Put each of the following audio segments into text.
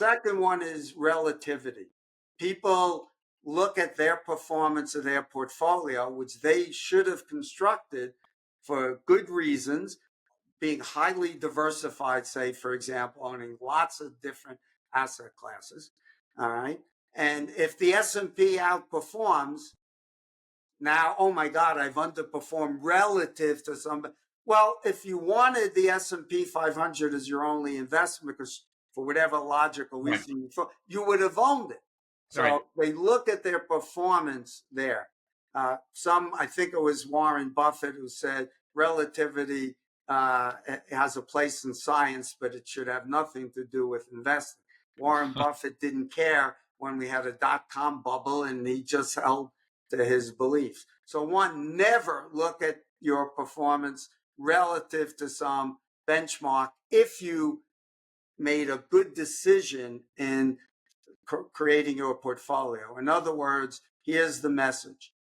Second one is relativity. People look at their performance of their portfolio, which they should have constructed for good reasons, being highly diversified, say, for example, owning lots of different asset classes. All right. And if the S&P outperforms, now, oh my God, I've underperformed relative to somebody. Well, if you wanted the S&P 500 as your only investment, because for whatever logical Right. reason you would have owned it. So Right. they look at their performance there. I think it was Warren Buffett who said relativity has a place in science, but it should have nothing to do with investing. Warren Buffett didn't care when we had a dot-com bubble, and he just held to his beliefs. So one, never look at your performance relative to some benchmark if you made a good decision in creating your portfolio. In other words, here's the message.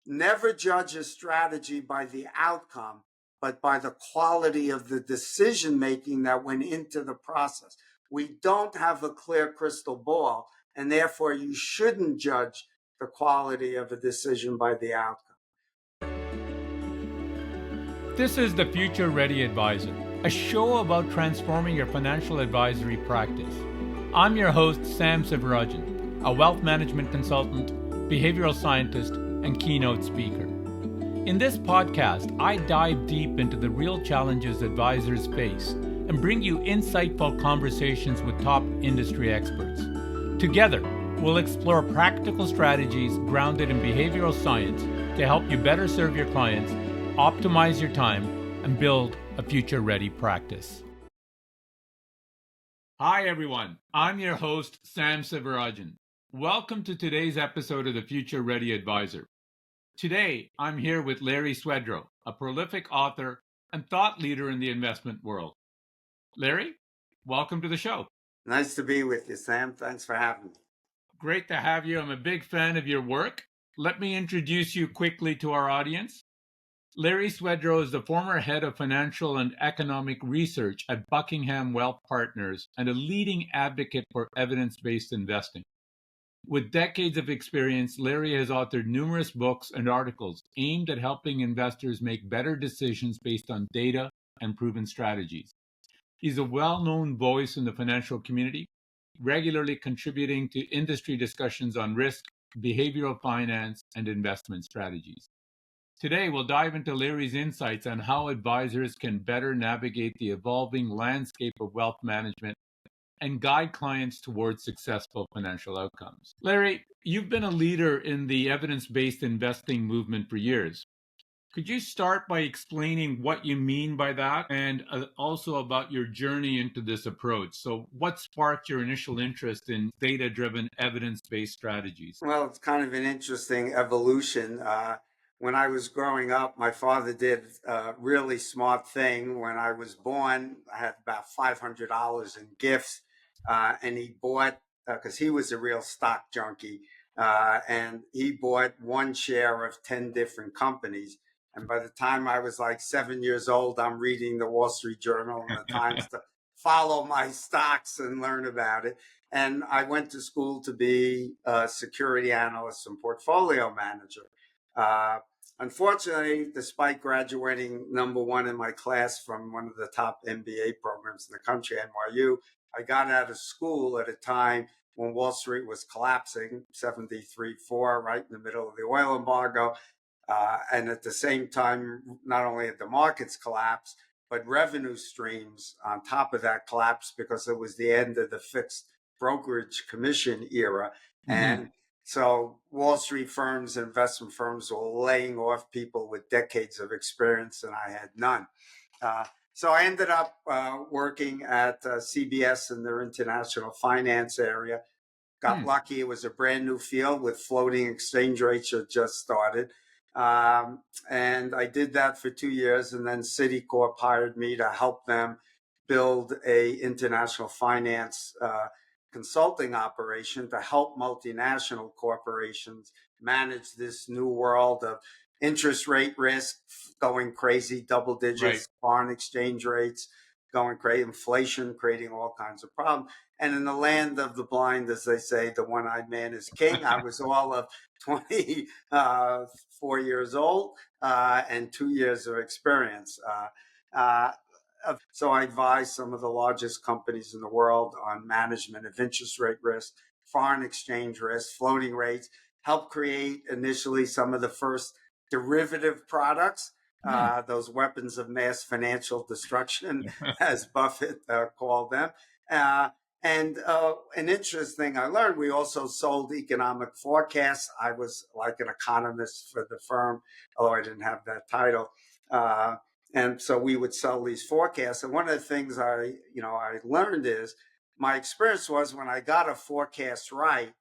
Never judge a strategy by the outcome, but by the quality of the decision making that went into the process. We don't have a clear crystal ball, and therefore you shouldn't judge the quality of a decision by the outcome. This is the Future Ready Advisor, a show about transforming your financial advisory practice. I'm your host, Sam Sivarajan, a wealth management consultant, behavioral scientist, and keynote speaker. In this podcast, I dive deep into the real challenges advisors face and bring you insightful conversations with top industry experts. Together, we'll explore practical strategies grounded in behavioral science to help you better serve your clients, optimize your time, and build a future-ready practice. Hi, everyone. I'm your host, Sam Sivarajan. Welcome to today's episode of the Future Ready Advisor. Today, I'm here with Larry Swedroe, a prolific author and thought leader in the investment world. Larry, welcome to the show. Nice to be with you, Sam. Thanks for having me. Great to have you. I'm a big fan of your work. Let me introduce you quickly to our audience. Larry Swedroe is the former head of financial and economic research at Buckingham Wealth Partners and a leading advocate for evidence-based investing. With decades of experience, Larry has authored numerous books and articles aimed at helping investors make better decisions based on data and proven strategies. He's a well-known voice in the financial community, regularly contributing to industry discussions on risk, behavioral finance, and investment strategies. Today, we'll dive into Larry's insights on how advisors can better navigate the evolving landscape of wealth management and guide clients towards successful financial outcomes. Larry, you've been a leader in the evidence-based investing movement for years. Could you start by explaining what you mean by that and also about your journey into this approach? So what sparked your initial interest in data-driven evidence-based strategies? Well, it's kind of an interesting evolution. When I was growing up, my father did a really smart thing. When I was born, I had about $500 in gifts, and he bought, because he was a real stock junkie, and he bought one share of 10 different companies. And by the time I was like 7 years old, I'm reading the Wall Street Journal and the Times to follow my stocks and learn about it. And I went to school to be a security analyst and portfolio manager. Unfortunately, despite graduating number one in my class from one of the top MBA programs in the country, NYU, I got out of school at a time when Wall Street was collapsing, 73.4, right in the middle of the oil embargo. And at the same time, not only had the markets collapsed, but revenue streams on top of that collapsed because it was the end of the fixed brokerage commission era. And so Wall Street firms, investment firms were laying off people with decades of experience, and I had none. So I ended up working at CBS in their international finance area. Got lucky. It was a brand new field with floating exchange rates that just started. And I did that for 2 years, and then Citicorp hired me to help them build a international finance consulting operation to help multinational corporations manage this new world of interest rate risk going crazy, double digits, foreign exchange rates, going crazy, inflation creating all kinds of problems. And in the land of the blind, as they say, the one-eyed man is king. I was all of 24 years old and 2 years of experience. So I advise some of the largest companies in the world on management of interest rate risk, foreign exchange risk, floating rates, help create initially some of the first derivative products, those weapons of mass financial destruction, as Buffett called them. And an interesting thing I learned, we also sold economic forecasts. I was like an economist for the firm, although I didn't have that title. And so we would sell these forecasts. And one of the things I learned is my experience was when I got a forecast right,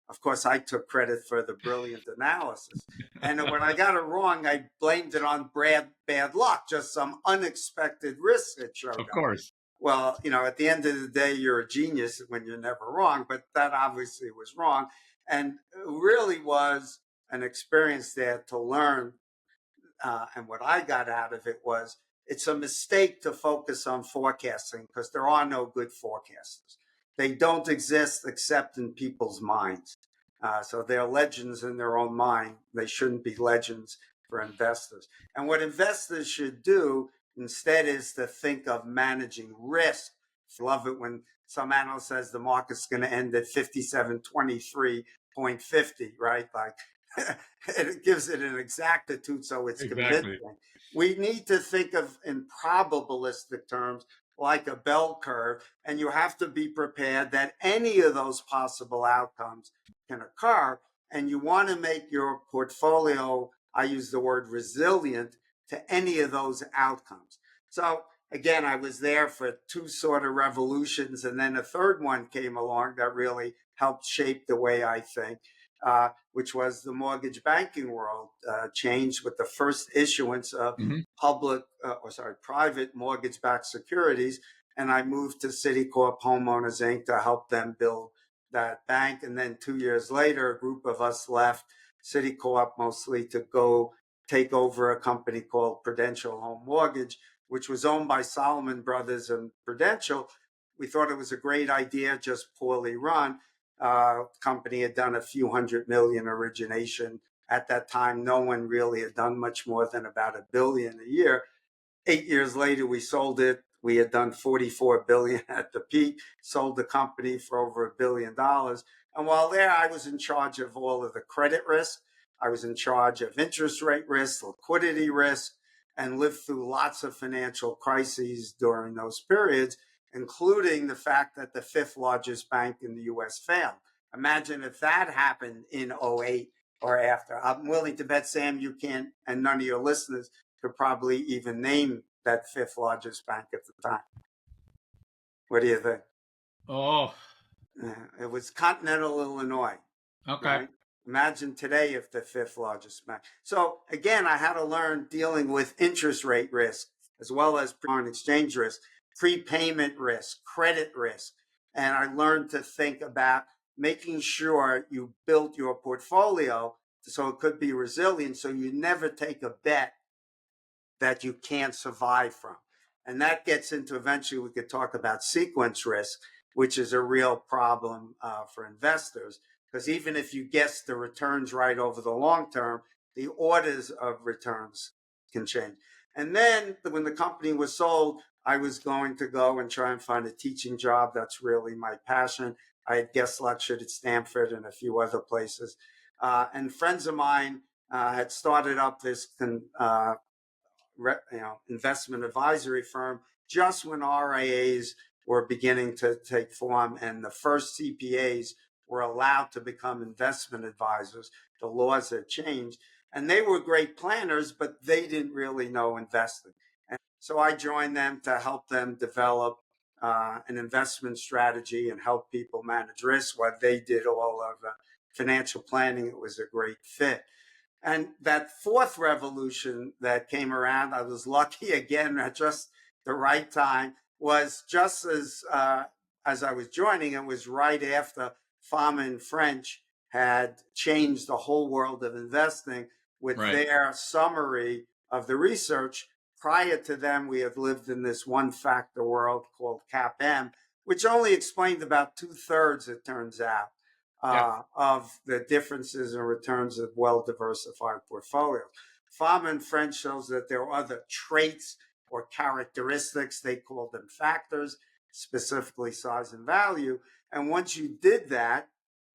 of course, I took credit for the brilliant analysis. And when I got it wrong, I blamed it on bad luck, just some unexpected risks that showed Of up. course. Well, at the end of the day, you're a genius when you're never wrong, but that obviously was wrong. And it really was an experience there to learn. And what I got out of it was it's a mistake to focus on forecasting because there are no good forecasters. They don't exist except in people's minds. So they're legends in their own mind. They shouldn't be legends for investors. And what investors should do instead is to think of managing risk. I love it when some analyst says the market's going to end at 5723.50, right? Like it gives it an exactitude, so it's Exactly. convincing. We need to think of in probabilistic terms, like a bell curve, and you have to be prepared that any of those possible outcomes can occur. And you want to make your portfolio, I use the word resilient, to any of those outcomes. So again, I was there for two sort of revolutions, and then a third one came along that really helped shape the way I think. Which was the mortgage banking world changed with the first issuance of private mortgage-backed securities. And I moved to Citicorp Homeowners Inc. to help them build that bank. And then 2 years later, a group of us left Citicorp mostly to go take over a company called Prudential Home Mortgage, which was owned by Solomon Brothers and Prudential. We thought it was a great idea, just poorly run. Company had done a few $100 million origination. At that time, no one really had done much more than about $1 billion a year. 8 years later, we sold it. We had done $44 billion at the peak, sold the company for over $1 billion. And while there, I was in charge of all of the credit risk. I was in charge of interest rate risk, liquidity risk, and lived through lots of financial crises during those periods, including the fact that the fifth largest bank in the U.S. failed. Imagine if that happened in 2008 or after. I'm willing to bet, Sam, you can't, and none of your listeners could probably even name that fifth largest bank at the time. What do you think? Oh, It was Continental Illinois. okay. Right? Imagine today if the fifth largest bank. So again, I had to learn dealing with interest rate risk as well as foreign exchange risk, prepayment risk, credit risk. And I learned to think about making sure you built your portfolio so it could be resilient, so you never take a bet that you can't survive from. And that gets into, eventually we could talk about sequence risk, which is a real problem for investors. Because even if you guess the returns right over the long term, the orders of returns can change. And then when the company was sold, I was going to go and try and find a teaching job. That's really my passion. I had guest lectured at Stanford and a few other places. And friends of mine had started up this investment advisory firm just when RIAs were beginning to take form and the first CPAs were allowed to become investment advisors. The laws had changed and they were great planners, but they didn't really know investing. And so I joined them to help them develop an investment strategy and help people manage risk while they did all of the financial planning. It was a great fit. And that fourth revolution that came around, I was lucky again at just the right time, was just as I was joining, it was right after Fama and French had changed the whole world of investing with their summary of the research. Prior to them, we had lived in this one factor world called CAPM, which only explained about 2/3, it turns out, Yep. of the differences in returns of well diversified portfolios. Fama and French shows that there are other traits or characteristics, they call them factors, specifically size and value. And once you did that,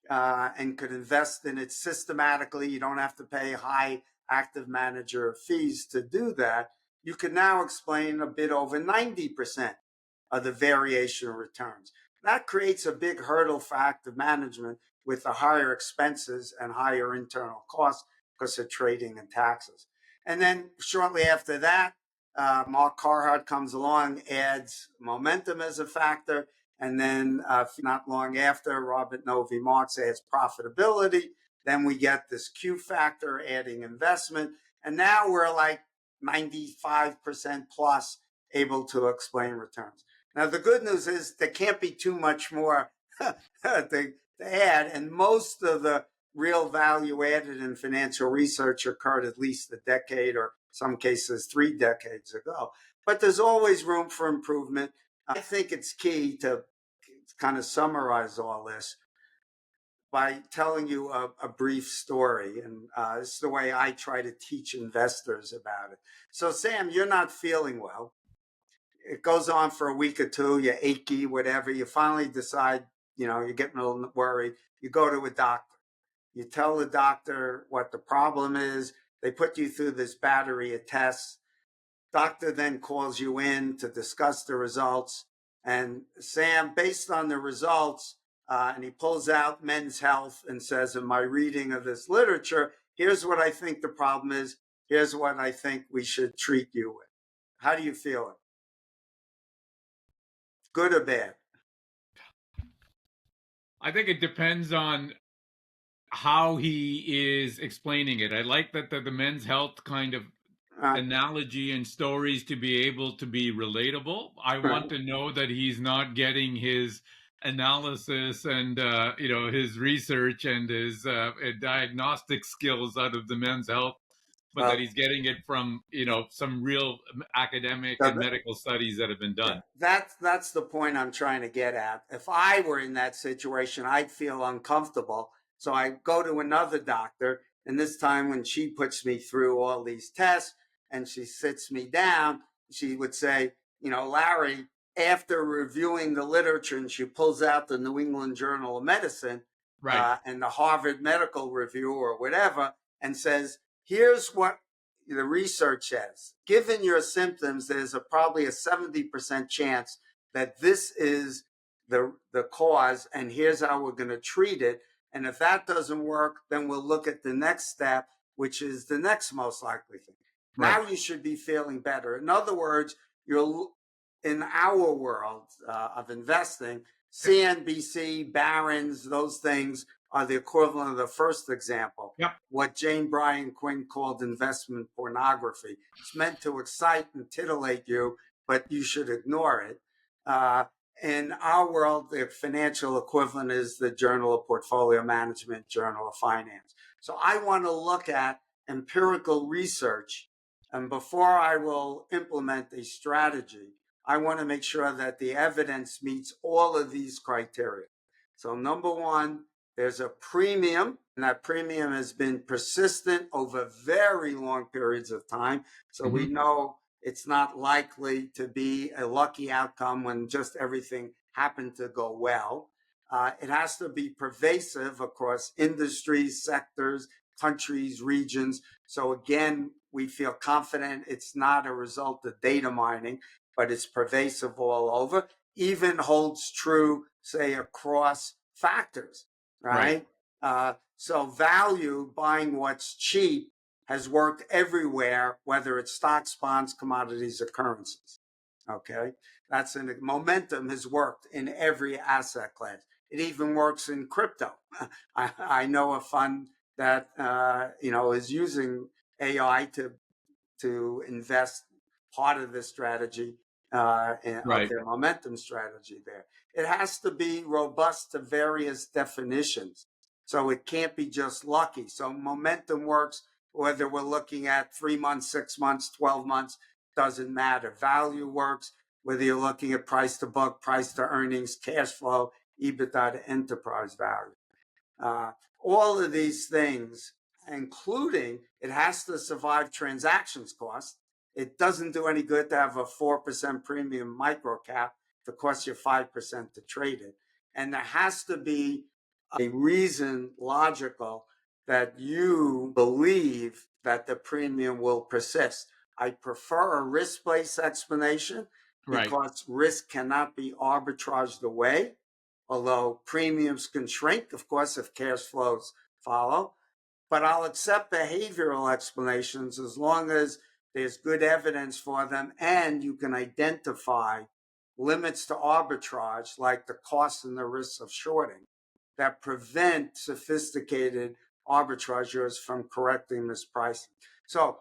and could invest in it systematically, you don't have to pay high active manager fees to do that. You can now explain a bit over 90% of the variation of returns. That creates a big hurdle for active management with the higher expenses and higher internal costs because of trading and taxes. And then shortly after that, Mark Carhart comes along, adds momentum as a factor. And then not long after, Robert Novi Marx adds profitability. Then we get this Q factor adding investment. And now we're like 95% plus able to explain returns. Now, the good news is there can't be too much more to add. And most of the real value added in financial research occurred at least a decade or some cases 3 decades ago. But there's always room for improvement. I think it's key to kind of summarize all this by telling you a brief story. And this is the way I try to teach investors about it. So, Sam, you're not feeling well. It goes on for a week or two, you're achy, whatever. You finally decide, you're getting a little worried. You go to a doctor. You tell the doctor what the problem is. They put you through this battery of tests. Doctor then calls you in to discuss the results. And Sam, based on the results, and he pulls out Men's Health and says, in my reading of this literature, here's what I think the problem is. Here's what I think we should treat you with. How do you feel? Good or bad? I think it depends on how he is explaining it. I like that the Men's Health kind of analogy and stories to be able to be relatable. I want to know that he's not getting his analysis and his research and his diagnostic skills out of the Men's Health, but that he's getting it from some real academic and medical studies that have been done. That's the point I'm trying to get at. If I were in that situation, I'd feel uncomfortable. So I go to another doctor, and this time when she puts me through all these tests and she sits me down, she would say, Larry, after reviewing the literature, and she pulls out the New England Journal of Medicine, right, and the Harvard Medical Review or whatever, and says, here's what the research says. Given your symptoms, there's probably a 70% chance that this is the cause, and here's how we're going to treat it. And if that doesn't work, then we'll look at the next step, which is the next most likely thing. Right. Now you should be feeling better. In other words, you're in our world of investing, CNBC, Barron's, those things are the equivalent of the first example. Yep. What Jane Bryan Quinn called investment pornography. It's meant to excite and titillate you, but you should ignore it. In our world, the financial equivalent is the Journal of Portfolio Management, Journal of Finance. So I want to look at empirical research, and before I will implement a strategy, I want to make sure that the evidence meets all of these criteria. So number one, there's a premium, and that premium has been persistent over very long periods of time. So we know it's not likely to be a lucky outcome when just everything happened to go well. It has to be pervasive across industries, sectors, countries, regions. So again, we feel confident it's not a result of data mining, but it's pervasive all over. Even holds true, say, across factors, right? So value, buying what's cheap, has worked everywhere, whether it's stocks, bonds, commodities, or currencies. Okay, momentum has worked in every asset class. It even works in crypto. I know a fund that is using AI to invest part of the strategy of their momentum strategy there. It has to be robust to various definitions. So it can't be just lucky. So momentum works whether we're looking at 3 months, 6 months, 12 months. doesn't matter. Value works whether you're looking at price to book, price to earnings, cash flow, EBITDA to enterprise value. Uh, all of these things, including it has to survive transactions costs. It doesn't do any good to have a 4% premium micro cap to cost you 5% to trade it. And there has to be a reason logical that you believe that the premium will persist. I prefer a risk-based explanation because risk cannot be arbitraged away, although premiums can shrink, of course, if cash flows follow. But I'll accept behavioral explanations as long as there's good evidence for them and you can identify limits to arbitrage, like the costs and the risks of shorting, that prevent sophisticated arbitrageurs from correcting mispricing. So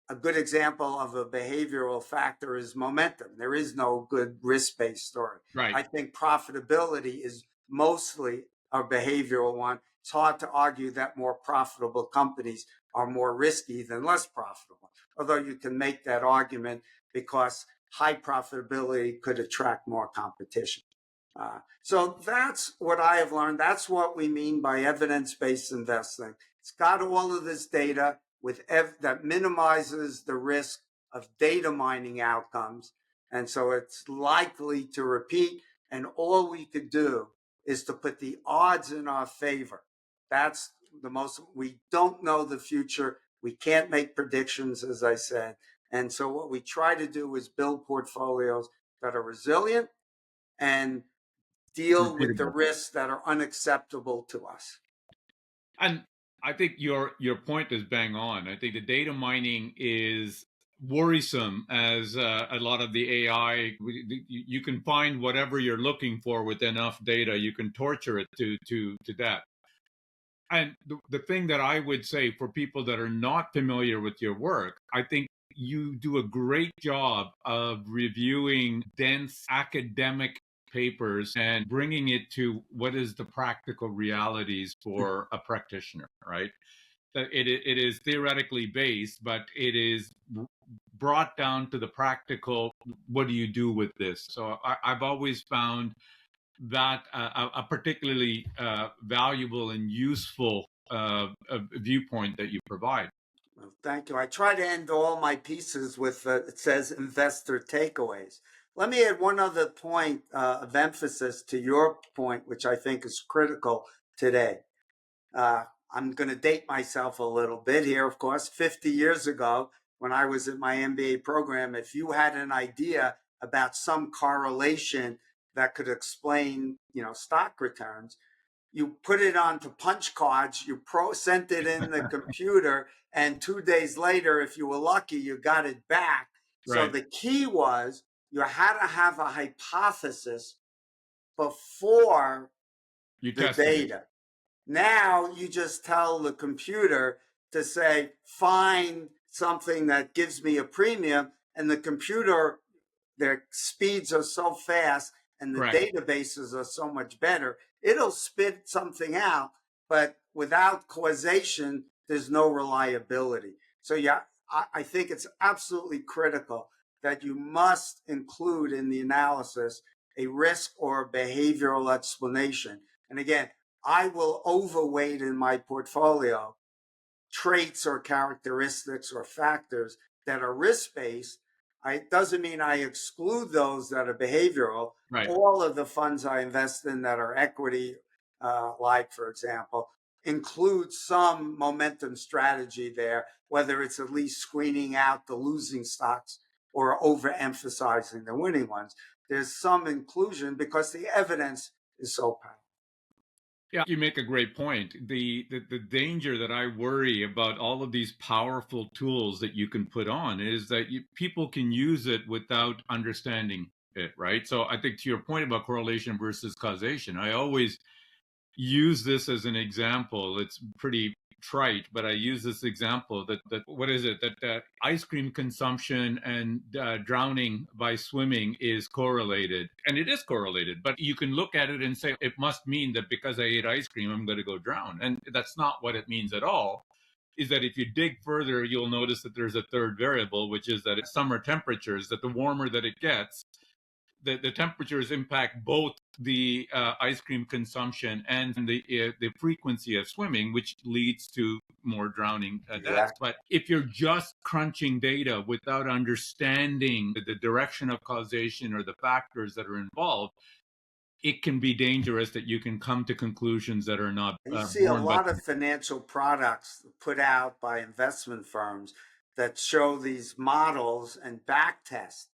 a good example of a behavioral factor is momentum. There is no good risk-based story. Right. I think profitability is mostly a behavioral one. It's hard to argue that more profitable companies are more risky than less profitable, although you can make that argument because high profitability could attract more competition. So that's what I have learned. That's what we mean by evidence-based investing. It's got all of this data that minimizes the risk of data mining outcomes. And so it's likely to repeat. And all we could do is to put the odds in our favor. That's the most, we don't know the future. We can't make predictions, as I said. And so what we try to do is build portfolios that are resilient and deal with the risks that are unacceptable to us. And I think your point is bang on. I think the data mining is worrisome as a lot of the AI. You can find whatever you're looking for with enough data. You can torture it to that. And the thing that I would say for people that are not familiar with your work, I think you do a great job of reviewing dense academic papers and bringing it to what is the practical realities for a practitioner, right? That it is theoretically based, but it is brought down to the practical. What do you do with this? So I've always found that a particularly valuable and useful viewpoint that you provide. Well, thank you. I try to end all my pieces with it says investor takeaways. Let me add one other point of emphasis to your point, which I think is critical today. I'm going to date myself a little bit here, of course. 50 years ago, when I was in my MBA program, if you had an idea about some correlation that could explain, stock returns, you put it onto punch cards, you sent it in the computer, and 2 days later, if you were lucky, you got it back. Right. So the key was you had to have a hypothesis before the data. It. Now you just tell the computer to say, find something that gives me a premium, and the computer, their speeds are so fast and the databases are so much better, it'll spit something out, but without causation, there's no reliability. So yeah, I think it's absolutely critical that you must include in the analysis a risk or behavioral explanation. And again, I will overweight in my portfolio traits or characteristics or factors that are risk-based. It doesn't mean I exclude those that are behavioral. Right. All of the funds I invest in that are equity, like, for example, include some momentum strategy there, whether it's at least screening out the losing stocks or overemphasizing the winning ones. There's some inclusion because the evidence is so powerful. Yeah, you make a great point. The danger that I worry about all of these powerful tools that you can put on is that people can use it without understanding it, right? So I think to your point about correlation versus causation, I always use this as an example. It's pretty trite, but I use this example that what is it, that ice cream consumption and drowning by swimming is correlated, and it is correlated, but you can look at it and say it must mean that because I ate ice cream I'm going to go drown, and that's not what it means at all. is that if you dig further, you'll notice that there's a third variable, which is that it's summer temperatures, that the warmer that it gets, the temperatures impact both the ice cream consumption and the frequency of swimming, which leads to more drowning deaths. Exactly. But if you're just crunching data without understanding the direction of causation or the factors that are involved, it can be dangerous that you can come to conclusions that are not You see a borne by. lot of financial products put out by investment firms that show these models and back test.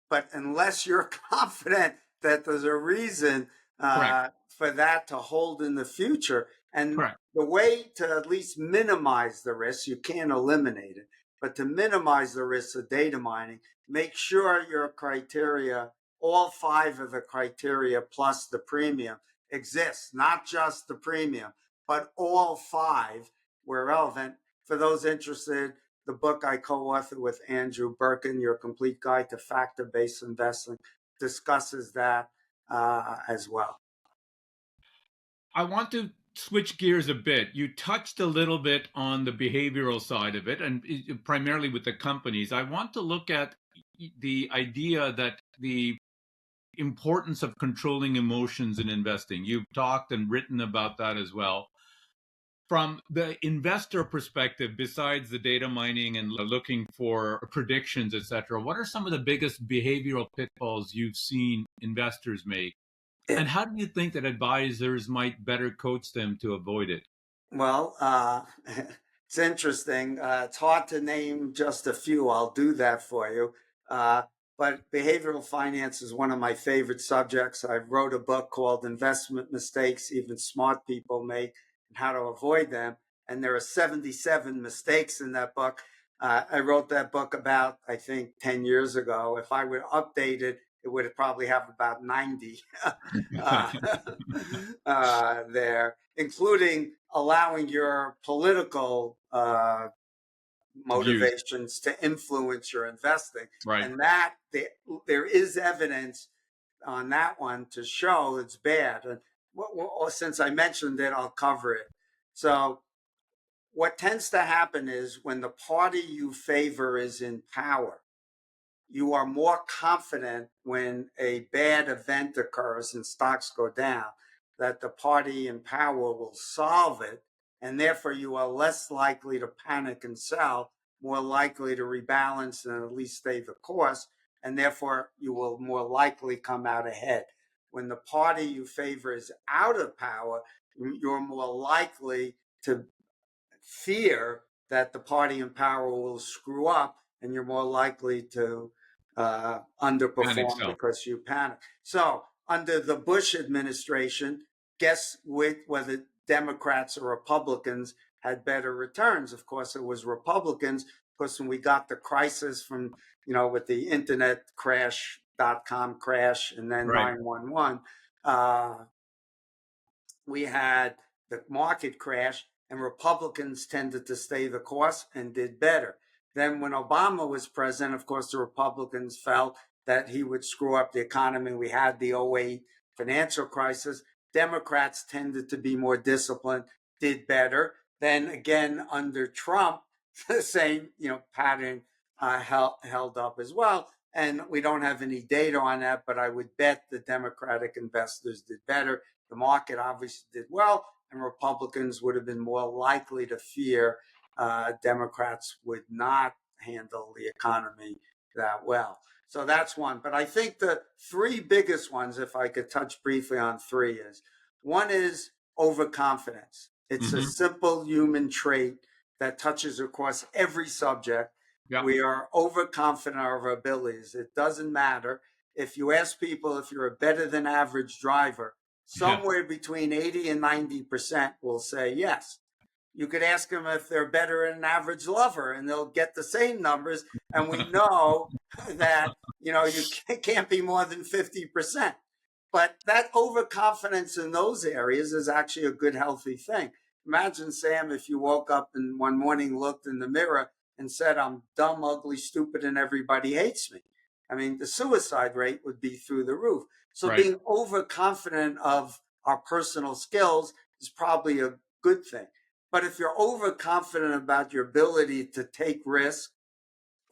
But unless you're confident that there's a reason Correct. for that to hold in the future, and Correct. the way to at least minimize the risk, you can't eliminate it, but to minimize the risk of data mining, make sure your criteria, all five of the criteria plus the premium exists, not just the premium, but all five were relevant. For those interested, the book I co-authored with Andrew Birkin, Your Complete Guide to Factor-Based Investing, discusses that as well. I want to switch gears a bit. You touched a little bit on the behavioral side of it, and primarily with the companies. I want to look at the idea that the importance of controlling emotions in investing. You've talked and written about that as well. From the investor perspective, besides the data mining and looking for predictions, etc., what are some of the biggest behavioral pitfalls you've seen investors make? And how do you think that advisors might better coach them to avoid it? Well, it's interesting. It's hard to name just a few. I'll do that for you. But behavioral finance is one of my favorite subjects. I wrote a book called Investment Mistakes Even Smart People Make and How to Avoid Them. And there are 77 mistakes in that book. I wrote that book about, I think, 10 years ago. If I would update it, it would probably have about 90 uh, there, including allowing your political Views, motivations to influence your investing. right? And that there is evidence on that one to show it's bad. And since I mentioned it, I'll cover it. So what tends to happen is when the party you favor is in power, you are more confident when a bad event occurs and stocks go down that the party in power will solve it. And therefore, you are less likely to panic and sell, more likely to rebalance and at least stay the course. And therefore, you will more likely come out ahead. When the party you favor is out of power, you're more likely to fear that the party in power will screw up, and you're more likely to Panic underperform sell. because you panic. So, under the Bush administration, guess whether Democrats or Republicans had better returns? Of course, it was Republicans, because when we got the crisis from, with the internet crash, .com crash, and then Right. 911, we had the market crash, and Republicans tended to stay the course and did better. Then, when Obama was president, of course, the Republicans felt that he would screw up the economy. We had the '08 financial crisis. Democrats tended to be more disciplined, did better. Then again, under Trump, the same pattern held up as well. And we don't have any data on that, but I would bet the Democratic investors did better. The market obviously did well, and Republicans would have been more likely to fear Democrats would not handle the economy that well. So that's one. But I think the three biggest ones, if I could touch briefly on three, is one is overconfidence. It's a Mm-hmm. simple human trait that touches across every subject. Yeah. We are overconfident of our abilities. It doesn't matter. If you ask people if you're a better than average driver, Yeah. somewhere between 80 and 90% will say yes. You could ask them if they're better than an average lover, and they'll get the same numbers. And we know that, you can't be more than 50%. But that overconfidence in those areas is actually a good, healthy thing. Imagine, Sam, if you woke up and one morning looked in the mirror and said, I'm dumb, ugly, stupid, and everybody hates me. I mean, the suicide rate would be through the roof. So Right. being overconfident of our personal skills is probably a good thing. But if you're overconfident about your ability to take risk,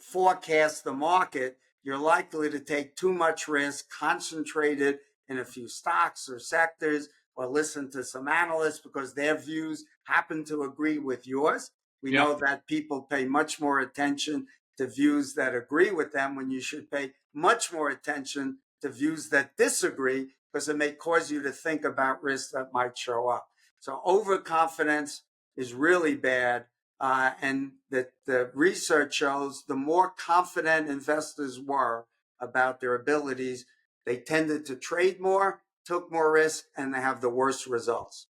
forecast the market, you're likely to take too much risk, concentrate it in a few stocks or sectors, or listen to some analysts because their views happen to agree with yours. We Yeah. know that people pay much more attention to views that agree with them when you should pay much more attention to views that disagree because it may cause you to think about risks that might show up. So overconfidence is really bad. And that the research shows the more confident investors were about their abilities, they tended to trade more, took more risk, and they have the worst results.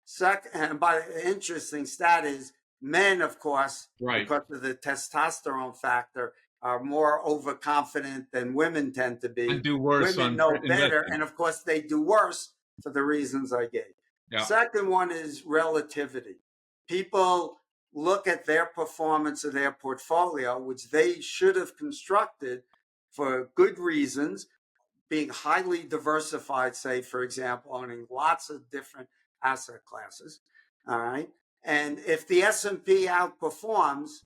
Second, and by the interesting stat is men, of course, Right. because of the testosterone factor, are more overconfident than women tend to And be. do worse Women on know better, investing. and of course, they do worse for the reasons I gave. Yeah. Second one is relativity. People look at their performance of their portfolio, which they should have constructed for good reasons, being highly diversified, say, for example, owning lots of different asset classes. All right. And if the S&P outperforms,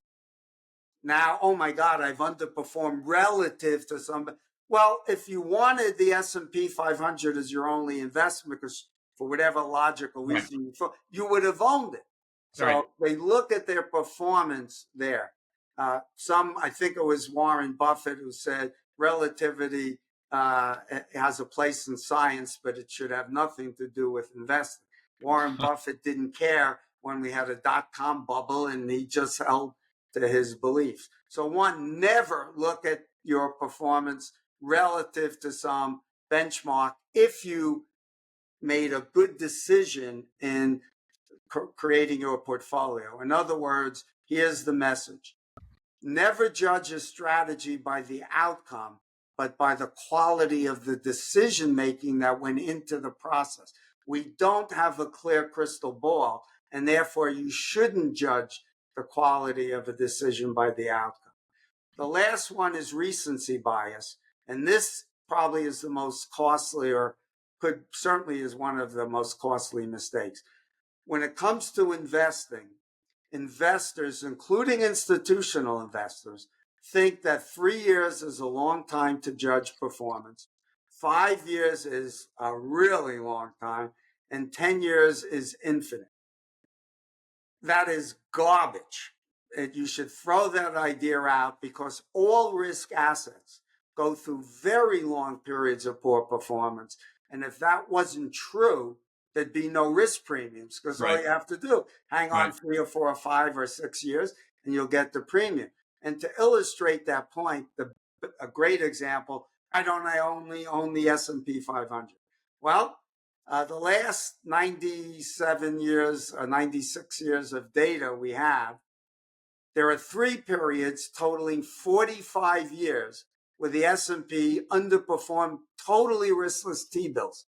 now, oh my God, I've underperformed relative to somebody. Well, if you wanted the S&P 500 as your only investment, because for whatever logical Right. reason you would have owned it. Right. So they look at their performance there. I think it was Warren Buffett who said relativity has a place in science, but it should have nothing to do with investing. Warren Buffett didn't care when we had a dot-com bubble, and he just held to his beliefs. So one, never look at your performance relative to some benchmark if you made a good decision in creating your portfolio. In other words, here's the message. Never judge a strategy by the outcome, but by the quality of the decision making that went into the process. We don't have a clear crystal ball, and therefore you shouldn't judge the quality of a decision by the outcome. The last one is recency bias, and this probably is the most costly, or could certainly is one of the most costly mistakes. When it comes to investing, investors, including institutional investors, think that 3 years is a long time to judge performance. 5 years is a really long time, and 10 years is infinite. That is garbage. You should throw that idea out because all risk assets go through very long periods of poor performance. And if that wasn't true, there'd be no risk premiums because all Right. you have to do, hang on Right. 3 or 4 or 5 or 6 years and you'll get the premium. And to illustrate that point, a great example, why don't I only own the S&P 500? Well, the last 97 years or 96 years of data we have, there are 3 periods totaling 45 years where the S&P underperformed totally riskless T-bills.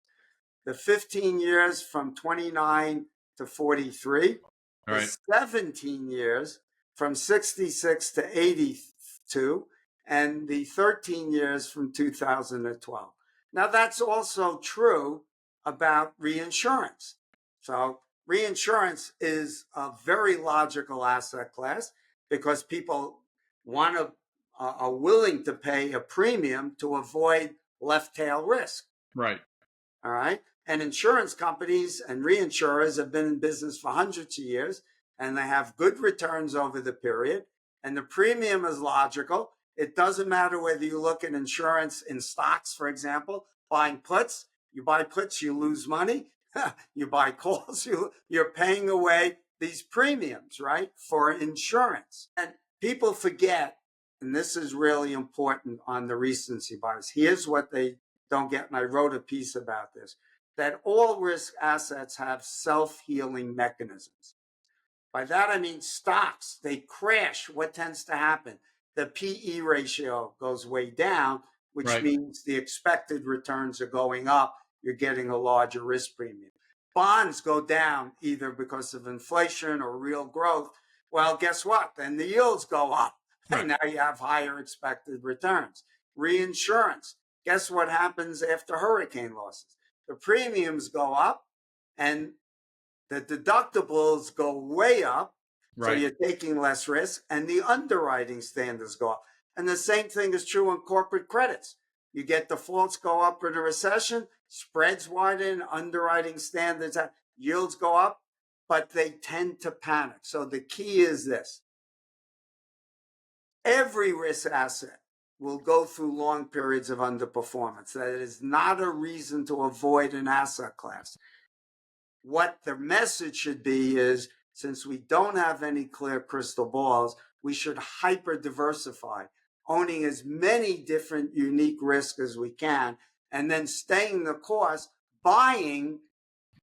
The 15 years from 29 to 43, All the right. 17 years from 66 to 82, and the 13 years from 2012. Now, that's also true about reinsurance. So, reinsurance is a very logical asset class because people want to are willing to pay a premium to avoid left tail risk. Right. All right. And insurance companies and reinsurers have been in business for hundreds of years, and they have good returns over the period. And the premium is logical. It doesn't matter whether you look at insurance in stocks, for example, buying puts. You buy puts, you lose money. You buy calls, you're paying away these premiums, right, for insurance. And people forget, and this is really important on the recency bias. Here's what they don't get, and I wrote a piece about this, that all risk assets have self-healing mechanisms. By that I mean stocks, they crash. What tends to happen? The PE ratio goes way down, which Right. means the expected returns are going up. You're getting a larger risk premium. Bonds go down either because of inflation or real growth. Well, guess what? Then the yields go up. Right. And now you have higher expected returns. Reinsurance. Guess what happens after hurricane losses? The premiums go up and The deductibles go way up, so Right. you're taking less risk, and the underwriting standards go up. And the same thing is true on corporate credits. You get defaults go up in a recession, spreads widen, underwriting standards, yields go up, but they tend to panic. So the key is this: every risk asset will go through long periods of underperformance. That is not a reason to avoid an asset class. What the message should be is, since we don't have any clear crystal balls, we should hyper diversify, owning as many different unique risks as we can, and then staying the course, buying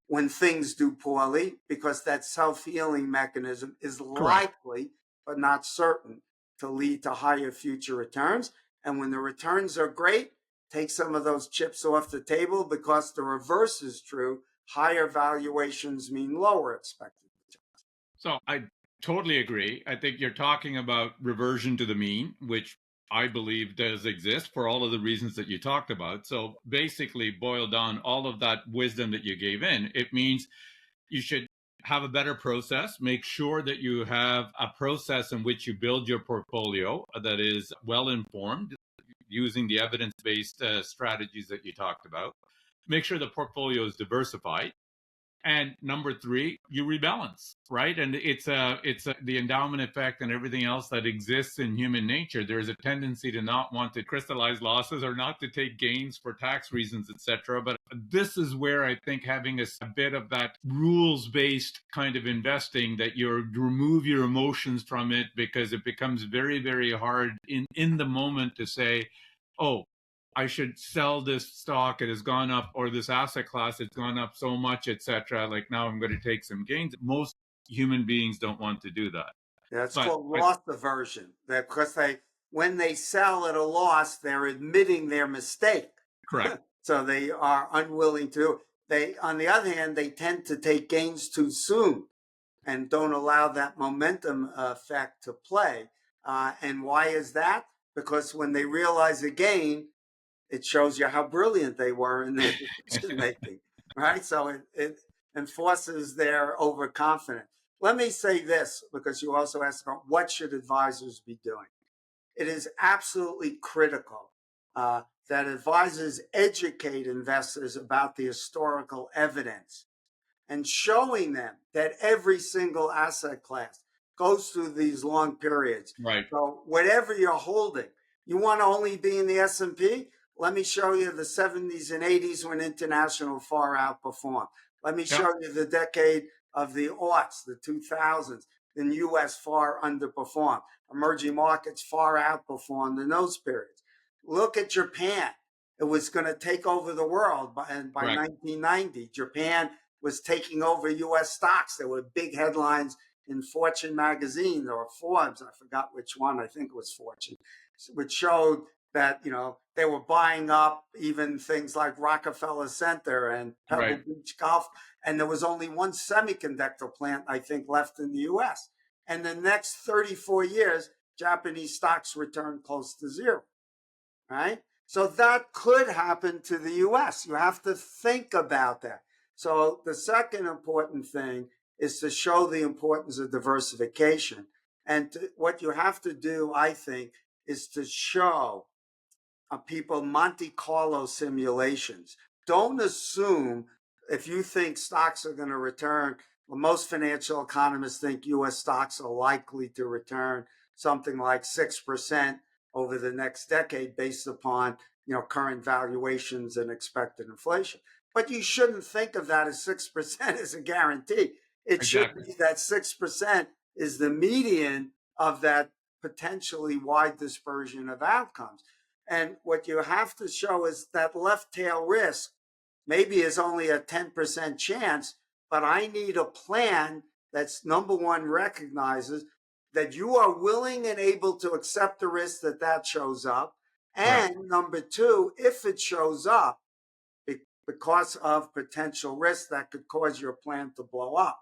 when things do poorly, because that self-healing mechanism is Correct. likely, but not certain, to lead to higher future returns. And when the returns are great, take some of those chips off the table, because the reverse is true. Higher valuations mean lower expected returns. So I totally agree. I think you're talking about reversion to the mean, which I believe does exist for all of the reasons that you talked about. So basically, boil down all of that wisdom that you gave in. It means you should have a better process. Make sure that you have a process in which you build your portfolio that is well informed using the evidence based strategies that you talked about. Make sure the portfolio is diversified. And number three, you rebalance, right? And it's the endowment effect and everything else that exists in human nature. There's a tendency to not want to crystallize losses or not to take gains for tax reasons, etc. But this is where I think having a bit of that rules-based kind of investing, that you remove your emotions from it, because it becomes very, very hard in the moment to say, oh, I should sell this stock, it has gone up, or this asset class, it's gone up so much, etc. Like, now I'm going to take some gains. Most human beings don't want to do that. Yeah, it's But called loss aversion. That because when they sell at a loss, they're admitting their mistake. correct. So they are unwilling to. They, on the other hand, they tend to take gains too soon and don't allow that momentum effect to play. And why is that? Because when they realize a gain, it shows you how brilliant they were in their decision making, right? So it enforces their overconfidence. Let me say this, because you also asked about what should advisors be doing. It is absolutely critical that advisors educate investors about the historical evidence and showing them that every single asset class goes through these long periods. Right. So whatever you're holding, you want to only be in the S&P? Let me show you the 70s and 80s when international far outperformed. Let me Yep. show you the decade of the aughts, the 2000s, when US far underperformed. Emerging markets far outperformed in those periods. Look at Japan. It was going to take over the world by Correct. 1990. Japan was taking over US stocks. There were big headlines in Fortune magazine or Forbes, I forgot which one, I think it was Fortune, which showed that, they were buying up even things like Rockefeller Center and Pebble Right. Beach Golf, and there was only one semiconductor plant, I think, left in the US. And the next 34 years, Japanese stocks returned close to zero, right? So that could happen to the US. You have to think about that. So the second important thing is to show the importance of diversification. And what you have to do, I think, is to show people Monte Carlo simulations. Don't assume, if you think stocks are going to return, well, most financial economists think US stocks are likely to return something like 6% over the next decade based upon current valuations and expected inflation. But you shouldn't think of that as 6% as a guarantee. It should Exactly. be that 6% is the median of that potentially wide dispersion of outcomes. And what you have to show is that left tail risk maybe is only a 10% chance, but I need a plan that's, number one, recognizes that you are willing and able to accept the risk that shows up. Correct. And number two, if it shows up because of potential risk that could cause your plan to blow up,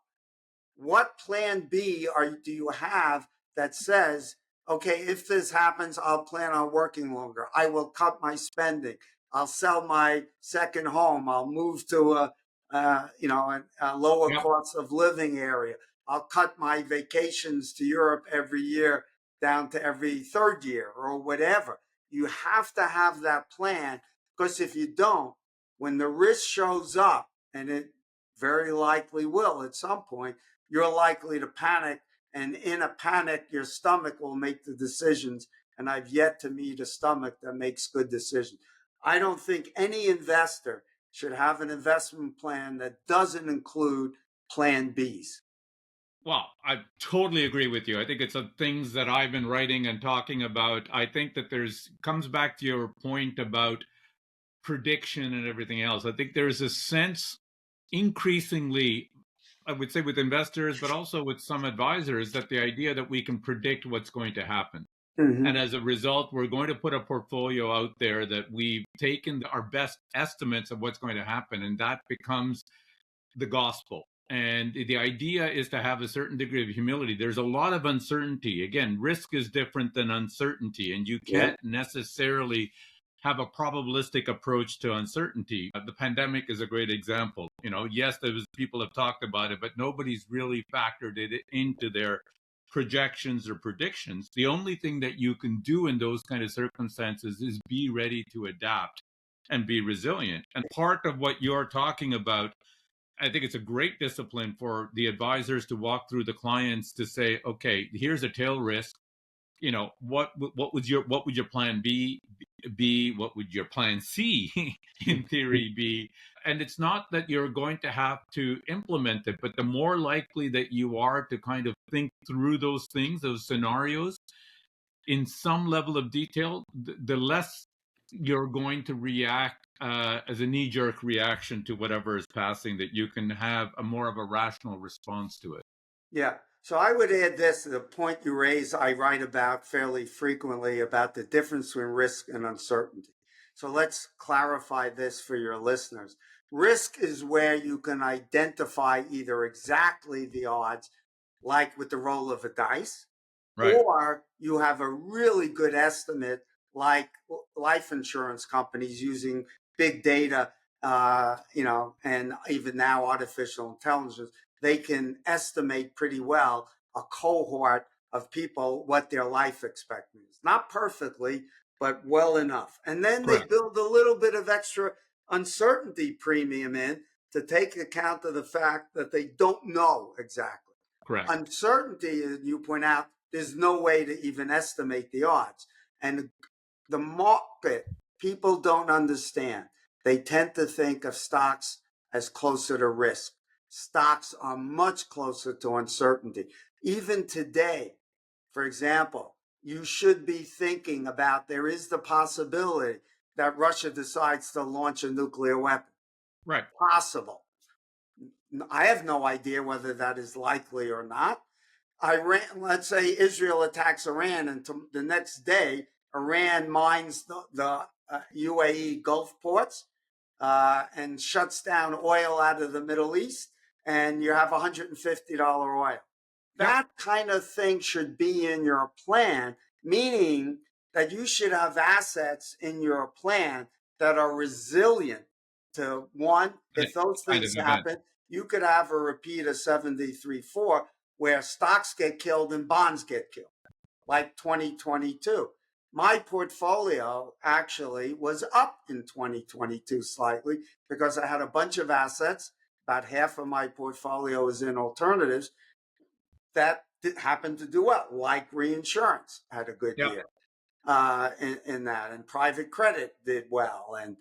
what plan B do you have that says, okay, if this happens, I'll plan on working longer. I will cut my spending. I'll sell my second home. I'll move to and a lower Yep. cost of living area. I'll cut my vacations to Europe every year down to every third year or whatever. You have to have that plan, because if you don't, when the risk shows up, and it very likely will at some point, you're likely to panic. And in a panic, your stomach will make the decisions. And I've yet to meet a stomach that makes good decisions. I don't think any investor should have an investment plan that doesn't include plan Bs. Well, I totally agree with you. I think it's things that I've been writing and talking about. I think that there's comes back to your point about prediction and everything else. I think there's a sense increasingly, I would say with investors, but also with some advisors, that the idea that we can predict what's going to happen. And Mm-hmm. as a result, we're going to put a portfolio out there that we've taken our best estimates of what's going to happen, and that becomes the gospel. And the idea is to have a certain degree of humility. There's a lot of uncertainty. Again, risk is different than uncertainty, and you Yeah. can't necessarily have a probabilistic approach to uncertainty. The pandemic is a great example. Yes, there was people have talked about it, but nobody's really factored it into their projections or predictions. The only thing that you can do in those kind of circumstances is be ready to adapt and be resilient. And part of what you're talking about, I think it's a great discipline for the advisors to walk through the clients to say, okay, here's a tail risk. What would your plan be? What would your plan C in theory be? And it's not that you're going to have to implement it, but the more likely that you are to kind of think through those things, those scenarios, in some level of detail, the less you're going to react as a knee-jerk reaction to whatever is passing, that you can have a more of a rational response to it. Yeah. So I would add this to the point you raise. I write about fairly frequently about the difference between risk and uncertainty. So let's clarify this for your listeners. Risk is where you can identify either exactly the odds, like with the roll of a dice, Right. or you have a really good estimate, like life insurance companies using big data, and even now artificial intelligence. They can estimate pretty well a cohort of people what their life expectancy is. Not perfectly, but well enough. And then they Correct. build a little bit of extra uncertainty premium in to take account of the fact that they don't know exactly. Correct. Uncertainty, as you point out, there's no way to even estimate the odds. And the market, people don't understand. They tend to think of stocks as closer to risk. Stocks are much closer to uncertainty. Even today, for example, you should be thinking about there is the possibility that Russia decides to launch a nuclear weapon. Right. Possible. I have no idea whether that is likely or not. Iran, let's say Israel attacks Iran, and the next day, Iran mines the UAE Gulf ports and shuts down oil out of the Middle East, and you have $150 oil. Yep. That kind of thing should be in your plan, meaning that you should have assets in your plan that are resilient to one, if those Kind things of event. happen, you could have a repeat of 73.4 where stocks get killed and bonds get killed, like 2022. My portfolio actually was up in 2022 slightly because I had a bunch of assets. About half of my portfolio is in alternatives that happened to do well, like reinsurance had a good Yep. year in that, and private credit did well, and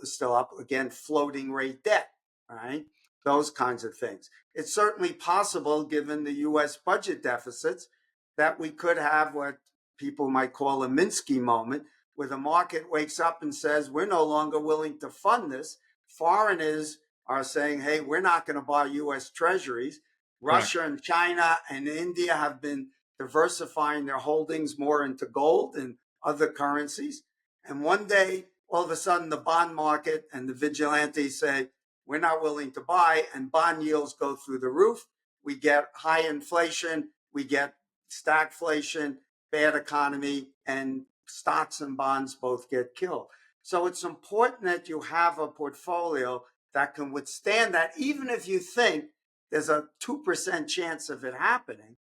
still up again, floating rate debt, right? Those kinds of things. It's certainly possible, given the U.S. budget deficits, that we could have what people might call a Minsky moment, where the market wakes up and says, we're no longer willing to fund this. Foreigners are saying, hey, we're not going to buy U.S. treasuries. Correct. Russia and China and India have been diversifying their holdings more into gold and other currencies. And one day, all of a sudden, the bond market and the vigilantes say, we're not willing to buy, and bond yields go through the roof. We get high inflation, we get stagflation, bad economy, and stocks and bonds both get killed. So it's important that you have a portfolio that can withstand that, even if you think there's a 2% chance of it happening.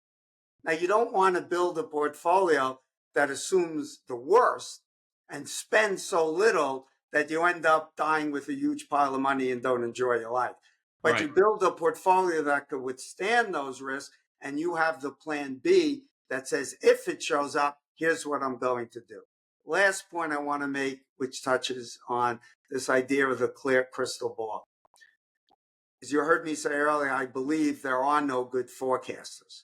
Now, you don't want to build a portfolio that assumes the worst and spend so little that you end up dying with a huge pile of money and don't enjoy your life. But you Right. build a portfolio that could withstand those risks, and you have the plan B that says, if it shows up, here's what I'm going to do. Last point I want to make, which touches on this idea of the clear crystal ball. As you heard me say earlier, I believe there are no good forecasters.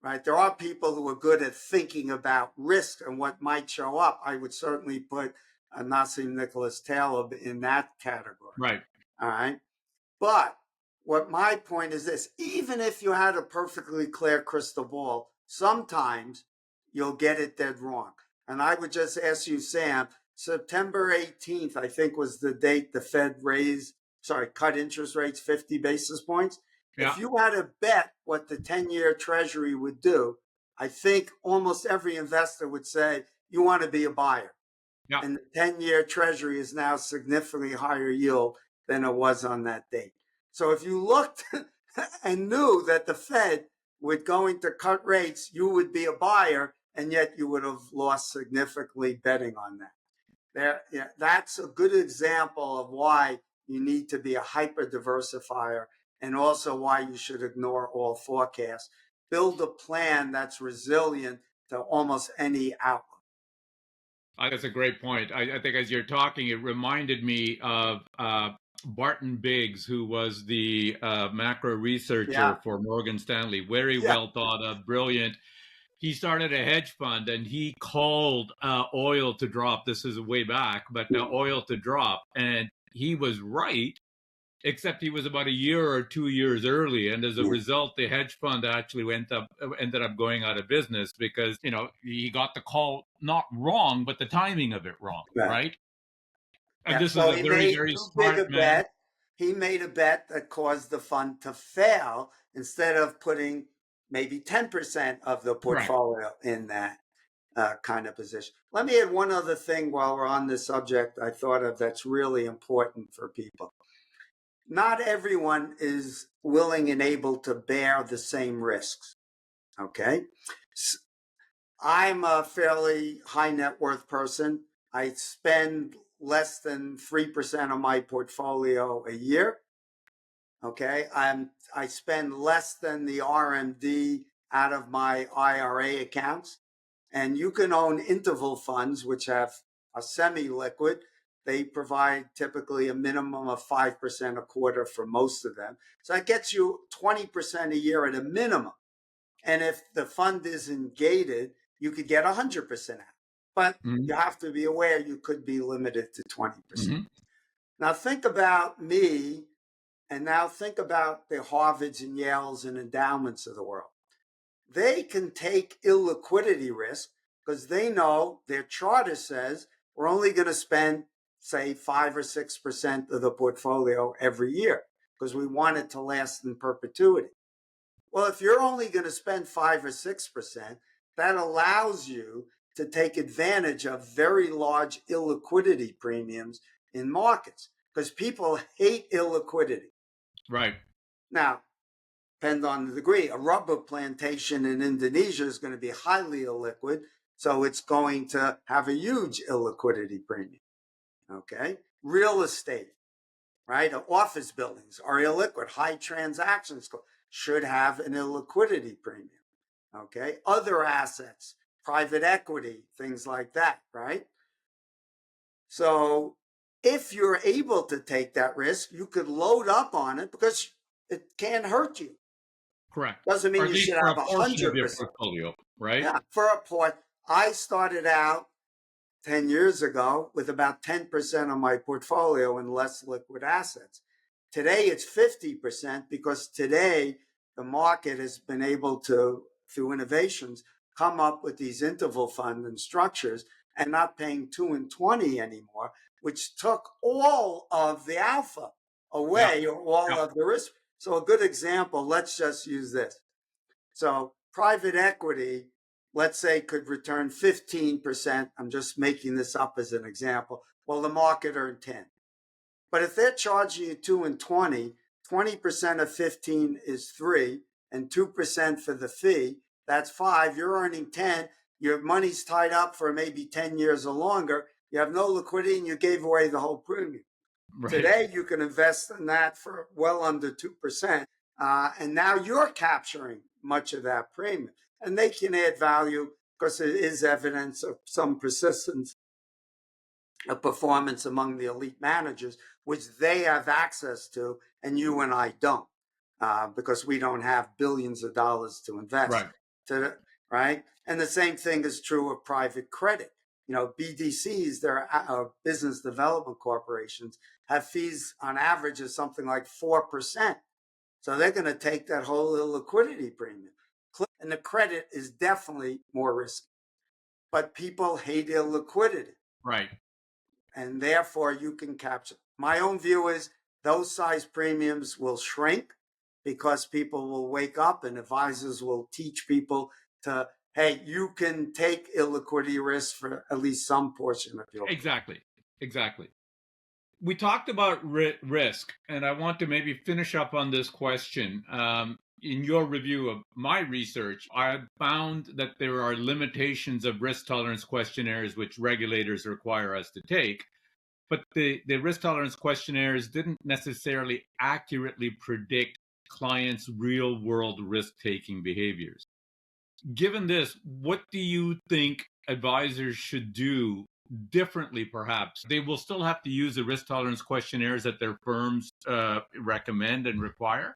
Right? There are people who are good at thinking about risk and what might show up. I would certainly put Nassim Nicholas Taleb in that category. Right. All right. But what my point is this, even if you had a perfectly clear crystal ball, sometimes you'll get it dead wrong. And I would just ask you, Sam, September 18th, I think was the date the Fed cut interest rates 50 basis points. Yeah. If you had to bet what the 10-year Treasury would do, I think almost every investor would say, you want to be a buyer. Yeah. And the 10-year Treasury is now significantly higher yield than it was on that date. So if you looked and knew that the Fed was going to cut rates, you would be a buyer, and yet you would have lost significantly betting on that. That's a good example of why you need to be a hyper diversifier, and also why you should ignore all forecasts. Build a plan that's resilient to almost any outcome. That's a great point. I think as you're talking, it reminded me of Barton Biggs, who was the macro researcher for Morgan Stanley. Very well thought of, brilliant. He started a hedge fund and he called oil to drop. This is way back, but oil to drop. And he was right, except he was about a year or 2 years early, and as a result the hedge fund actually ended up going out of business because he got the call not wrong, but the timing of it wrong, right? And this is So a he very, made very too big a smart man. bet. He made a bet that caused the fund to fail instead of putting maybe 10% of the portfolio in that kind of position. Let me add one other thing while we're on this subject I thought of that's really important for people. Not everyone is willing and able to bear the same risks. Okay. I'm a fairly high net worth person. I spend less than 3% of my portfolio a year. Okay. I spend less than the RMD out of my IRA accounts. And you can own interval funds, which are semi-liquid. They provide typically a minimum of 5% a quarter for most of them. So that gets you 20% a year at a minimum. And if the fund isn't gated, you could get 100% out. But you have to be aware you could be limited to 20%. Now think about me, and now think about the Harvards and Yales and endowments of the world. They can take illiquidity risk because they know their charter says we're only going to spend, say, 5 or 6% of the portfolio every year because we want it to last in perpetuity. Well, if you're only going to spend 5 or 6%, that allows you to take advantage of very large illiquidity premiums in markets because people hate illiquidity. Right. Now, depend on the degree. A rubber plantation in Indonesia is going to be highly illiquid, so it's going to have a huge illiquidity premium. Okay. Real estate, right? Office buildings are illiquid. High transactions should have an illiquidity premium. Okay. Other assets, private equity, things like that, right? So if you're able to take that risk, you could load up on it because it can't hurt you. Correct. Doesn't mean Or at you least should for have a portion of your 100%. portfolio, right? Yeah, for a port. I started out 10 years ago with about 10% of my portfolio in less liquid assets. Today it's 50% because today the market has been able to, through innovations, come up with these interval fund and structures and not paying 2 and 20 anymore, which took all of the alpha away or all of the risk. So a good example, let's just use this. So private equity, let's say, could return 15%. I'm just making this up as an example. Well, the market earned 10. But if they're charging you 2 and 20, 20% of 15 is 3, and 2% for the fee, that's 5. You're earning 10. Your money's tied up for maybe 10 years or longer. You have no liquidity and you gave away the whole premium. Right. Today, you can invest in that for well under 2%. And now you're capturing much of that premium. And they can add value because it is evidence of some persistence of performance among the elite managers, which they have access to, and you and I don't, because we don't have billions of dollars to invest. Right. Right? And the same thing is true of private credit. You know, BDCs, their business development corporations, have fees on average of something like 4%. So they're going to take that whole illiquidity premium. And the credit is definitely more risky. But people hate illiquidity. Right. And therefore you can capture. My own view is those size premiums will shrink because people will wake up and advisors will teach people to, hey, you can take illiquidity risk for at least some portion of your. Exactly. We talked about risk, and I want to maybe finish up on this question. In your review of my research, I found that there are limitations of risk tolerance questionnaires which regulators require us to take, but the risk tolerance questionnaires didn't necessarily accurately predict clients' real world risk taking behaviors. Given this, what do you think advisors should do differently? Perhaps they will still have to use the risk tolerance questionnaires that their firms recommend and require,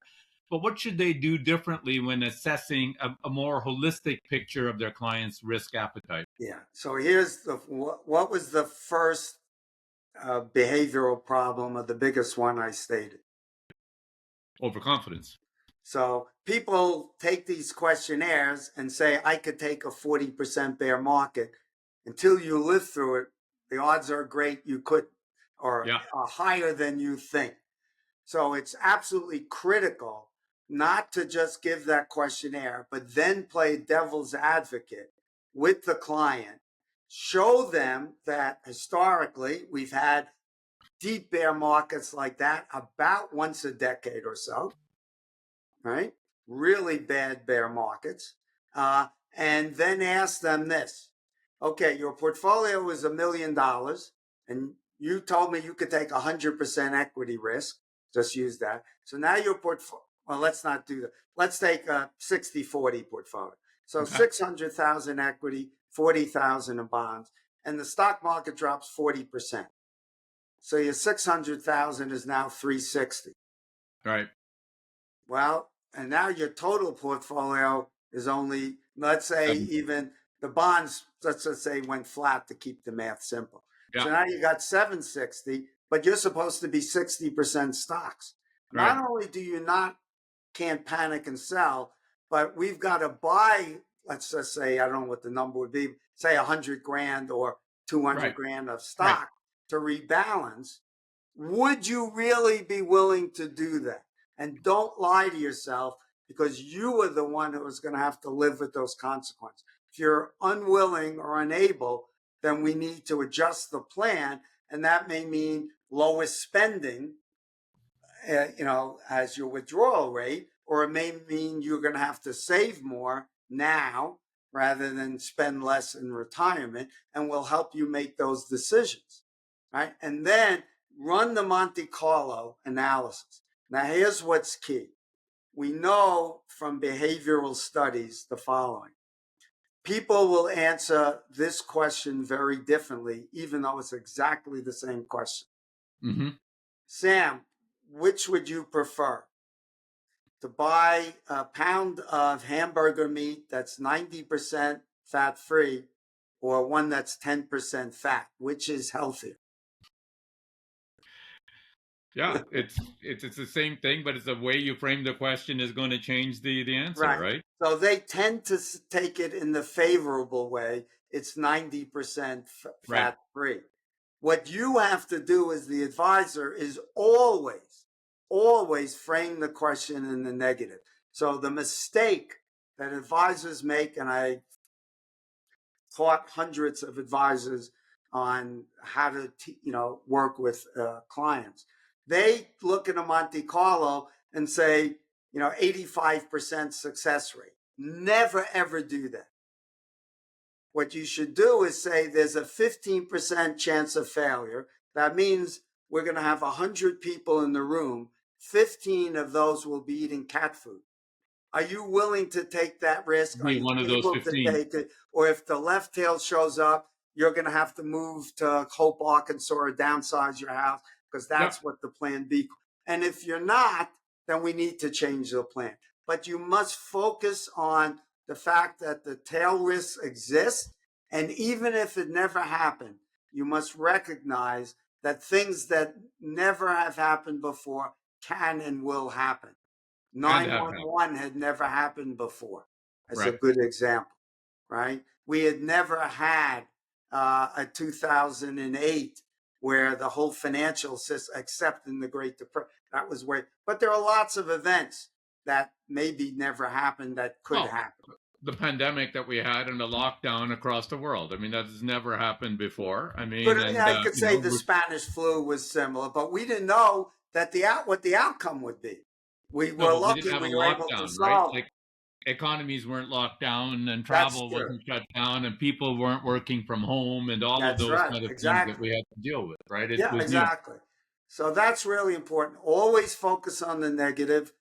but what should they do differently when assessing a more holistic picture of their clients' risk appetite? Yeah. So here's what was the first behavioral problem, or the biggest one I stated? Overconfidence. So people take these questionnaires and say, I could take a 40% bear market. Until you live through it, the odds are great you could, or are higher than you think. So it's absolutely critical not to just give that questionnaire, but then play devil's advocate with the client. Show them that historically we've had deep bear markets like that about once a decade or so, right? Really bad bear markets. And then ask them this. Okay, your portfolio is $1 million, and you told me you could take 100% equity risk. Just use that. So now your portfolio, well, let's not do that. Let's take a 60-40 portfolio. So 600,000 equity, 40,000 in bonds, and the stock market drops 40%. So your 600,000 is now 360. Right. Well, and now your total portfolio is only, let's say, even the bonds, let's just say, went flat to keep the math simple. So now you got 760, but you're supposed to be 60% stocks. Not only do you can't panic and sell, but we've got to buy, let's just say, I don't know what the number would be, say 100 grand or 200 grand of stock to rebalance. Would you really be willing to do that? And don't lie to yourself, because you are the one who is going to have to live with those consequences. If you're unwilling or unable, then we need to adjust the plan. And that may mean lowest spending, as your withdrawal rate, or it may mean you're going to have to save more now rather than spend less in retirement, and we'll help you make those decisions, right? And then run the Monte Carlo analysis. Now, here's what's key. We know from behavioral studies the following. People will answer this question very differently, even though it's exactly the same question. Mm-hmm. Sam, which would you prefer? To buy a pound of hamburger meat that's 90% fat-free, or one that's 10% fat? Which is healthier? Yeah, it's the same thing, but it's the way you frame the question is going to change the answer, right? So they tend to take it in the favorable way. It's 90% fat-free. What you have to do as the advisor is always frame the question in the negative. So the mistake that advisors make, and I taught hundreds of advisors on how to work with clients. They look at a Monte Carlo and say, 85% success rate. Never, ever do that. What you should do is say there's a 15% chance of failure. That means we're going to have 100 people in the room. 15 of those will be eating cat food. Are you willing to take that risk? Are Be you one of those able to 15. take it? Or if the left tail shows up, you're going to have to move to Hope, Arkansas, or downsize your house because Yep. that's what the plan B. And if you're not, then we need to change the plan. But you must focus on the fact that the tail risks exist. And even if it never happened, you must recognize that things that never have happened before can and will happen. And have happened. 911 had never happened before, as a Right. good example, right? We had never had a 2008 where the whole financial system, except in the Great Depression, that was where, but there are lots of events that maybe never happened that could Well, happen. the pandemic that we had and the lockdown across the world. I mean, that has never happened before. I But mean, and I could say the Spanish flu was similar, but we didn't know that what the outcome would be. We no, were but we didn't lucky have a we were able to lockdown, right? solve it. Like economies weren't locked down and That's travel true. wasn't shut down and people weren't working from home and all of That's those right. kind of things that Exactly. we had to deal with, right? It Yeah, was new. exactly. So that's really important. Always focus on the negative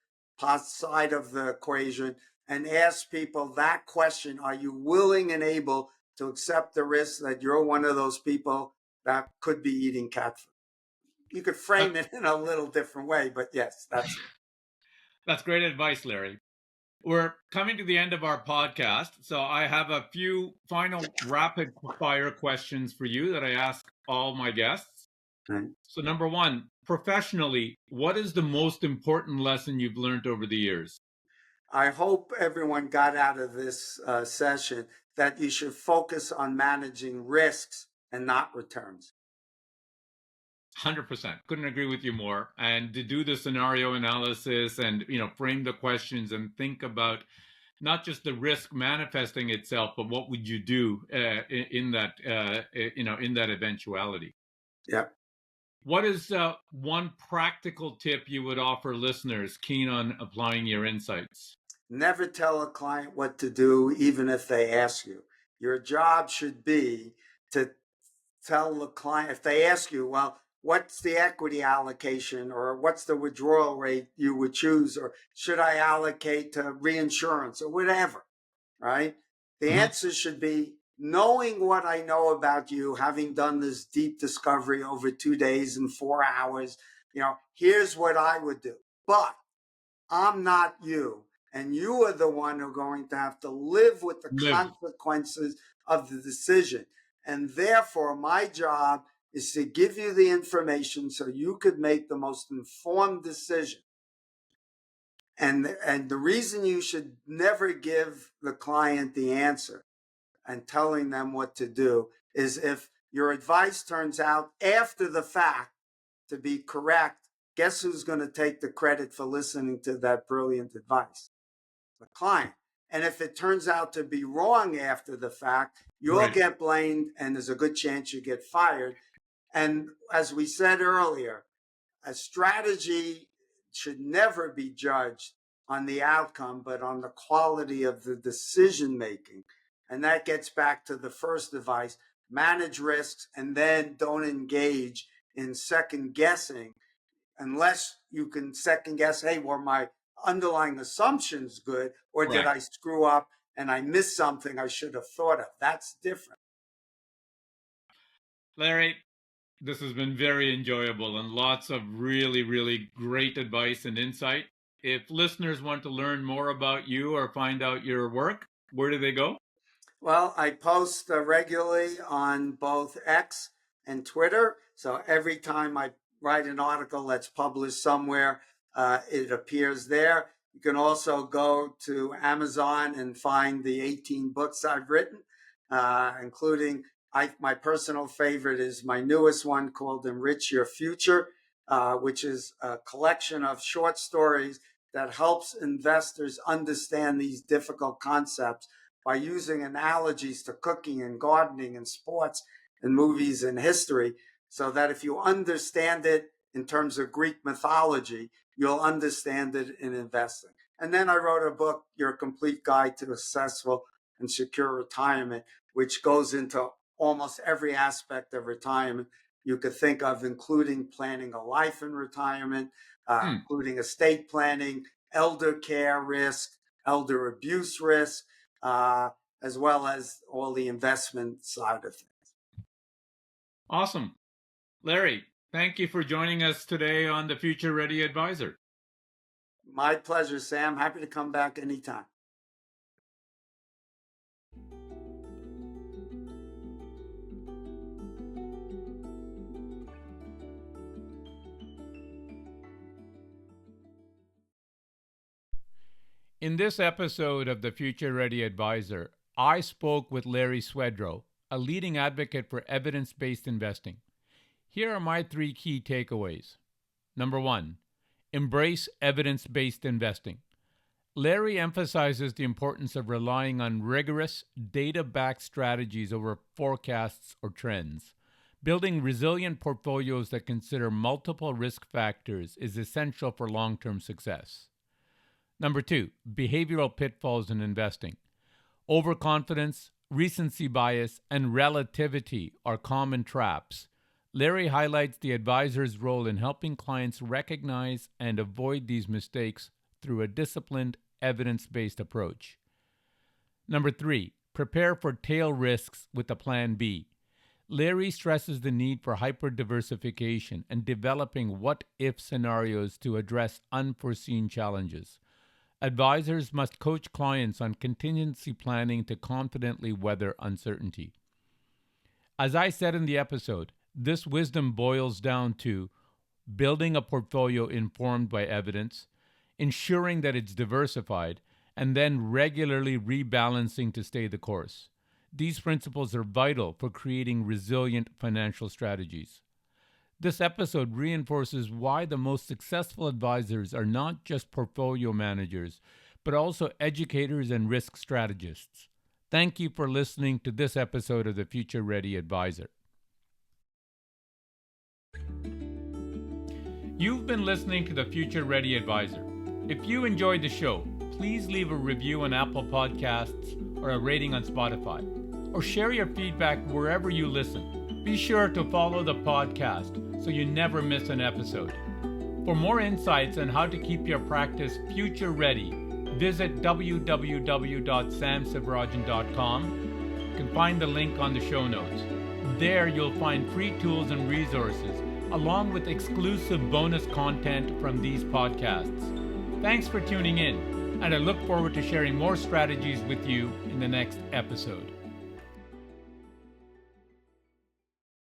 side of the equation and ask people that question. Are you willing and able to accept the risk that you're one of those people that could be eating cat food? You could Uh, frame it in a little different way, but yes, that's it. that's great advice, Larry. We're coming to the end of our podcast. So I have a few final rapid fire questions for you that I ask all my guests. Right. So, number one, professionally, what is the most important lesson you've learned over the years? I hope everyone got out of this session that you should focus on managing risks and not returns. 100%. Couldn't agree with you more. And to do the scenario analysis and, frame the questions and think about not just the risk manifesting itself, but what would you do in that, in that eventuality? Yeah. What is one practical tip you would offer listeners keen on applying your insights? Never tell a client what to do, even if they ask you. Your job should be to tell the client, if they ask you, well, what's the equity allocation or what's the withdrawal rate you would choose, or should I allocate to reinsurance or whatever, right? The Mm-hmm. answer should be knowing what I know about you, having done this deep discovery over 2 days and 4 hours, here's what I would do. But I'm not you. And you are the one who are going to have to live with the Live. consequences of the decision. And therefore, my job is to give you the information so you could make the most informed decision. And the reason you should never give the client the answer and telling them what to do is if your advice turns out after the fact to be correct, guess who's going to take the credit for listening to that brilliant advice? The client. And if it turns out to be wrong after the fact, you'll Right. get blamed and there's a good chance you get fired. And as we said earlier, a strategy should never be judged on the outcome, but on the quality of the decision making. And that gets back to the first advice: manage risks and then don't engage in second guessing unless you can second guess, hey, were my underlying assumptions good, or did Right. I screw up and I missed something I should have thought of? That's different. Larry, this has been very enjoyable and lots of really, really great advice and insight. If listeners want to learn more about you or find out your work, where do they go? Well, I post regularly on both X and Twitter. So every time I write an article that's published somewhere, it appears there. You can also go to Amazon and find the 18 books I've written, including my personal favorite is my newest one called Enrich Your Future, which is a collection of short stories that helps investors understand these difficult concepts by using analogies to cooking and gardening and sports and movies and history, so that if you understand it, in terms of Greek mythology, you'll understand it in investing. And then I wrote a book, Your Complete Guide to a Successful and Secure Retirement, which goes into almost every aspect of retirement you could think of, including planning a life in retirement, including estate planning, elder care risk, elder abuse risk, as well as all the investment side of things. Awesome. Larry, thank you for joining us today on the Future Ready Advisor. My pleasure, Sam. Happy to come back anytime. In this episode of the Future Ready Advisor, I spoke with Larry Swedroe, a leading advocate for evidence-based investing. Here are my 3 key takeaways. Number 1, embrace evidence-based investing. Larry emphasizes the importance of relying on rigorous, data-backed strategies over forecasts or trends. Building resilient portfolios that consider multiple risk factors is essential for long-term success. Number 2, behavioral pitfalls in investing. Overconfidence, recency bias, and relativity are common traps. Larry highlights the advisor's role in helping clients recognize and avoid these mistakes through a disciplined, evidence-based approach. Number 3, prepare for tail risks with a plan B. Larry stresses the need for hyper-diversification and developing what-if scenarios to address unforeseen challenges. Advisors must coach clients on contingency planning to confidently weather uncertainty. As I said in the episode, this wisdom boils down to building a portfolio informed by evidence, ensuring that it's diversified, and then regularly rebalancing to stay the course. These principles are vital for creating resilient financial strategies. This episode reinforces why the most successful advisors are not just portfolio managers, but also educators and risk strategists. Thank you for listening to this episode of the Future Ready Advisor. You've been listening to the Future Ready Advisor. If you enjoyed the show, please leave a review on Apple Podcasts or a rating on Spotify, or share your feedback wherever you listen. Be sure to follow the podcast so you never miss an episode. For more insights on how to keep your practice future ready, visit www.samsivarajan.com. You can find the link on the show notes. There you'll find free tools and resources, along with exclusive bonus content from these podcasts. Thanks for tuning in, and I look forward to sharing more strategies with you in the next episode.